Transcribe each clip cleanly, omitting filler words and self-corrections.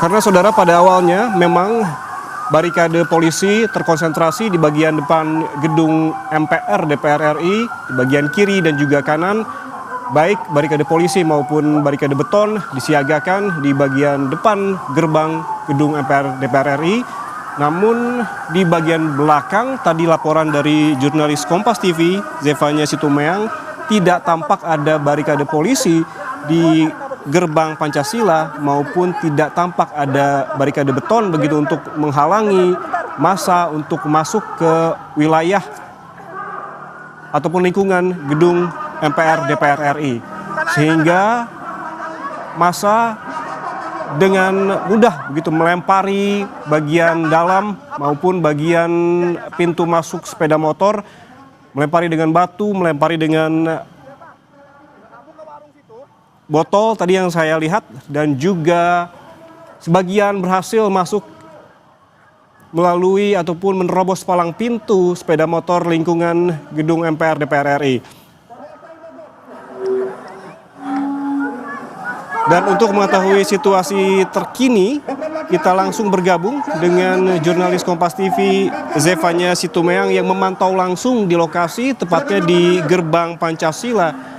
Karena saudara pada awalnya memang barikade polisi terkonsentrasi di bagian depan gedung MPR DPR RI, di bagian kiri dan juga kanan, baik barikade polisi maupun barikade beton disiagakan di bagian depan gerbang gedung MPR DPR RI. Namun di bagian belakang tadi laporan dari jurnalis Kompas TV Zefanya Situmeang, tidak tampak ada barikade polisi di gerbang Pancasila maupun tidak tampak ada barikade beton begitu untuk menghalangi massa untuk masuk ke wilayah ataupun lingkungan gedung MPR DPR RI, sehingga massa dengan mudah begitu melempari bagian dalam maupun bagian pintu masuk sepeda motor, melempari dengan batu, melempari dengan botol tadi yang saya lihat, dan juga sebagian berhasil masuk melalui ataupun menerobos palang pintu sepeda motor lingkungan gedung MPR DPR RI. Dan untuk mengetahui situasi terkini, kita langsung bergabung dengan jurnalis Kompas TV Zefanya Situmeang yang memantau langsung di lokasi, tepatnya di gerbang Pancasila.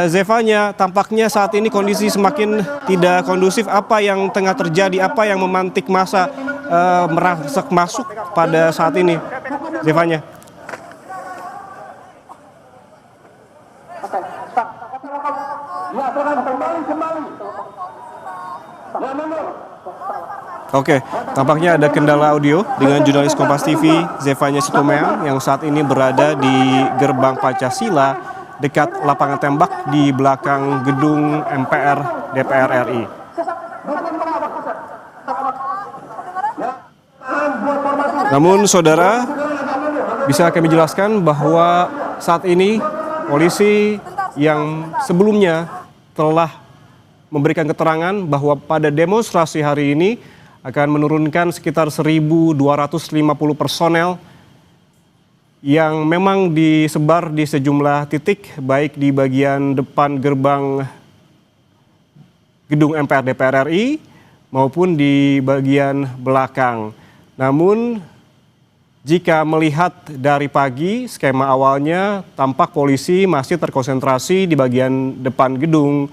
Zefanya, tampaknya saat ini kondisi semakin tidak kondusif. Apa yang tengah terjadi, apa yang memantik massa merasak masuk pada saat ini, Zefanya? Oke, tampaknya ada kendala audio dengan jurnalis Kompas TV Zefanya Situmeang yang saat ini berada di gerbang Pancasila dekat lapangan tembak di belakang gedung MPR DPR RI. Namun saudara, bisa kami jelaskan bahwa saat ini polisi yang sebelumnya telah memberikan keterangan bahwa pada demonstrasi hari ini akan menurunkan sekitar 1.250 personel yang memang disebar di sejumlah titik, baik di bagian depan gerbang gedung MPR DPR RI maupun di bagian belakang. Namun jika melihat dari pagi, skema awalnya tampak polisi masih terkonsentrasi di bagian depan gedung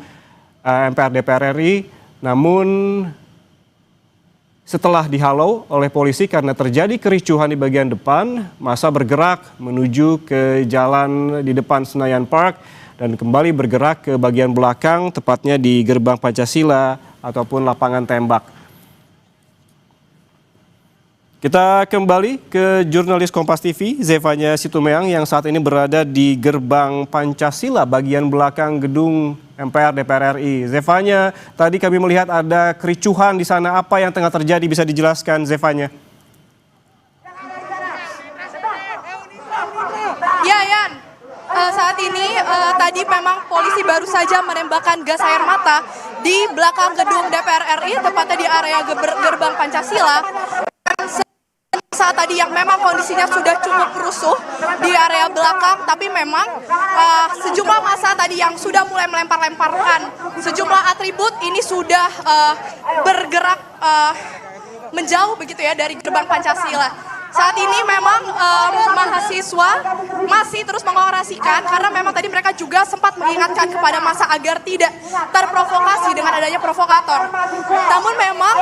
MPR DPR RI, namun setelah dihalau oleh polisi karena terjadi kericuhan di bagian depan, massa bergerak menuju ke jalan di depan Senayan Park dan kembali bergerak ke bagian belakang, tepatnya di gerbang Pancasila ataupun lapangan tembak. Kita kembali ke jurnalis Kompas TV Zefanya Situmeang yang saat ini berada di gerbang Pancasila bagian belakang gedung MPR DPR RI. Zefanya, tadi kami melihat ada kericuhan di sana. Apa yang tengah terjadi, bisa dijelaskan Zefanya? Ya, Yan. Saat ini tadi memang polisi baru saja menembakkan gas air mata di belakang gedung DPR RI, tepatnya di area gerbang Pancasila. Saat tadi yang memang kondisinya sudah cukup rusuh di area belakang, tapi memang sejumlah massa tadi yang sudah mulai melempar-lemparkan sejumlah atribut ini sudah bergerak menjauh begitu ya dari gerbang Pancasila. Saat ini memang mahasiswa masih terus mengorasikan karena memang tadi mereka juga sempat mengingatkan kepada massa agar tidak terprovokasi dengan adanya provokator. Namun memang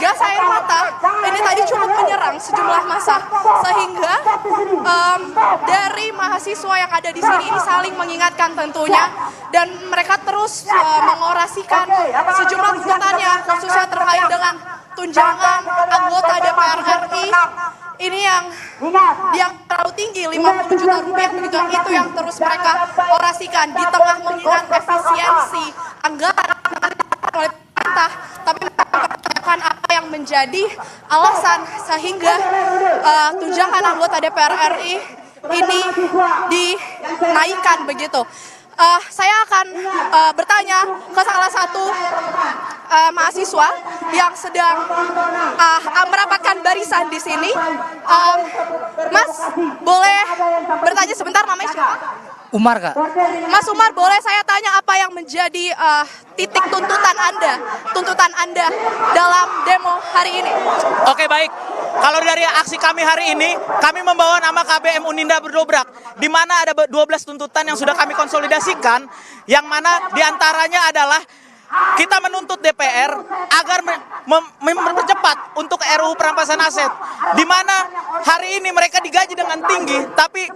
gas air mata ini tadi cukup menyerang sejumlah massa sehingga dari mahasiswa yang ada di sini ini saling mengingatkan tentunya, dan mereka terus mengorasikan sejumlah tuntutannya khususnya terkait dengan tunjangan anggota DPR RI ini yang terlalu tinggi, 50 juta rupiah begitu, itu yang terus mereka orasikan di tengah mengingat efisiensi anggaran oleh pemerintah, tapi mempertanyakan apa yang menjadi alasan sehingga tunjangan anggota DPR RI ini dinaikkan begitu. Saya akan bertanya ke salah satu mahasiswa yang sedang merapatkan barisan di sini. Mas, boleh bertanya sebentar, namanya siapa? Umar, Kak. Mas Umar, boleh saya tanya apa yang menjadi titik tuntutan Anda dalam demo hari ini? Oke, baik. Kalau dari aksi kami hari ini, kami membawa nama KBM Uninda Berdobrak, di mana ada 12 tuntutan yang sudah kami konsolidasikan, yang mana diantaranya adalah kita menuntut DPR agar mempercepat untuk RUU perampasan aset, di mana hari ini mereka digaji dengan tinggi, tapi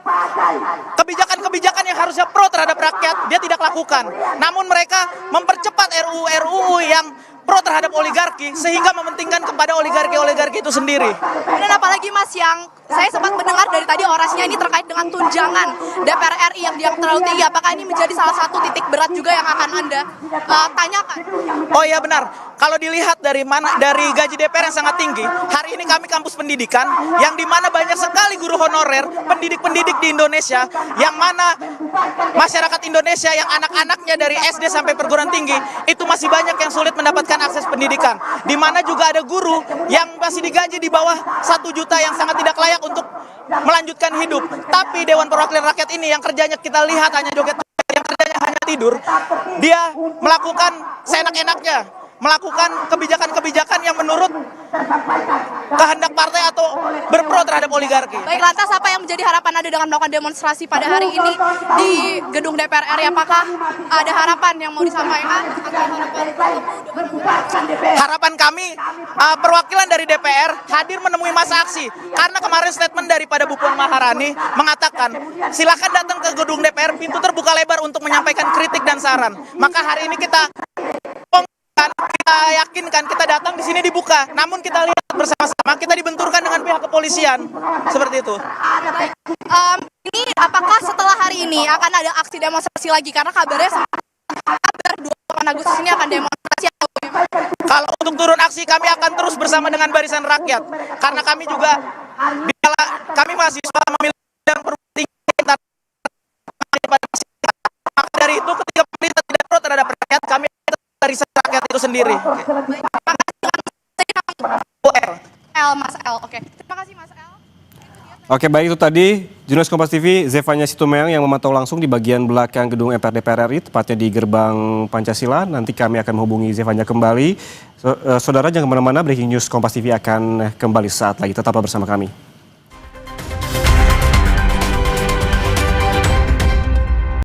kebijakan-kebijakan yang harusnya pro terhadap rakyat dia tidak lakukan. Namun mereka mempercepat RUU yang pro terhadap oligarki sehingga mementingkan kepada oligarki itu sendiri. Dan apalagi Mas, yang saya sempat mendengar dari tadi orasinya ini terkait dengan tunjangan DPR RI yang terlalu tinggi. Apakah ini menjadi salah satu titik berat juga yang akan Anda tanyakan? Oh iya benar. Kalau dilihat dari gaji DPR yang sangat tinggi, hari ini kami kampus pendidikan yang dimana banyak sekali guru honorer, pendidik-pendidik di Indonesia, yang mana masyarakat Indonesia yang anak-anaknya dari SD sampai perguruan tinggi itu masih banyak yang sulit mendapatkan akses pendidikan. Di mana juga ada guru yang masih digaji di bawah 1 juta yang sangat tidak layak untuk melanjutkan hidup. Tapi Dewan Perwakilan Rakyat ini yang kerjanya kita lihat hanya joget, yang kerjanya hanya tidur, dia melakukan seenak-enaknya, melakukan kebijakan-kebijakan yang menurut kehendak partai atau berpro terhadap oligarki. Baik, lantas apa yang menjadi harapan Anda dengan melakukan demonstrasi pada hari ini di gedung DPR RI? Apakah ada harapan yang mau disampaikan? Harapan kami, perwakilan dari DPR hadir menemui masa aksi. Karena kemarin statement daripada Bu Puan Maharani mengatakan, silakan datang ke gedung DPR, pintu terbuka lebar untuk menyampaikan kritik dan saran. Maka hari ini kita yakinkan, kita datang di sini dibuka. Namun kita lihat bersama-sama, kita dibenturkan dengan pihak kepolisian. Seperti itu. Ini apakah setelah hari ini akan ada aksi demonstrasi lagi? Karena kabar 28 Agustus ini akan demonstrasi. Kalau untuk turun aksi, kami akan terus bersama dengan Barisan Rakyat. Karena kami juga, kami mahasiswa memiliki bidang perguruan tinggi kita. Maka dari itu, ketika pemerintah tidak pro terhadap rakyat, kami Barisan Rakyat itu sendiri. Mas L, oke. Terima kasih Mas L. Oke, baik, itu tadi jurnalis Kompas TV Zefanya Situmorang yang memantau langsung di bagian belakang gedung MPR DPR RI, tepatnya di gerbang Pancasila. Nanti kami akan menghubungi Zefanya kembali. Saudara jangan kemana-mana, breaking news Kompas TV akan kembali saat lagi. Tetaplah bersama kami.